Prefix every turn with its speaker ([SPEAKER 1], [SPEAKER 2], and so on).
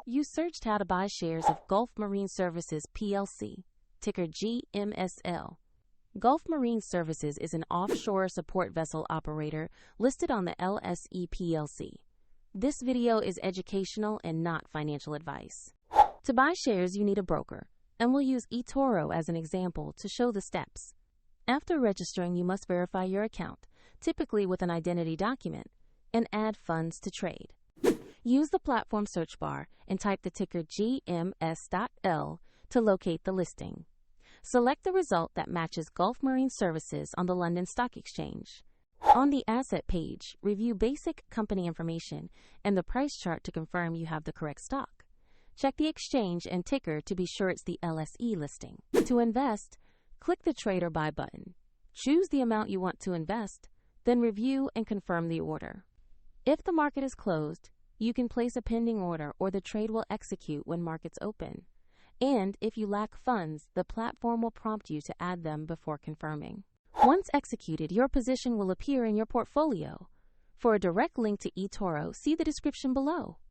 [SPEAKER 1] You searched how to buy shares of Gulf Marine Services Plc, ticker GMS.L. Gulf Marine Services is an offshore support vessel operator listed on the LSE plc. This video is educational and not financial advice. To buy shares, you need a broker, and we'll use eToro as an example to show the steps. After registering, you must verify your account, typically with an identity document, and add funds to trade. Use the platform search bar and type the ticker GMS.L to locate the listing. Select the result that matches Gulf Marine Services on the London Stock Exchange. On the asset page, review basic company information and the price chart to confirm you have the correct stock. Check the exchange and ticker to be sure it's the LSE listing. To invest, click the Trade or Buy button. Choose the amount you want to invest, then review and confirm the order. If the market is closed, you can place a pending order or the trade will execute when markets open. And if you lack funds, the platform will prompt you to add them before confirming. Once executed, your position will appear in your portfolio. For a direct link to eToro, see the description below.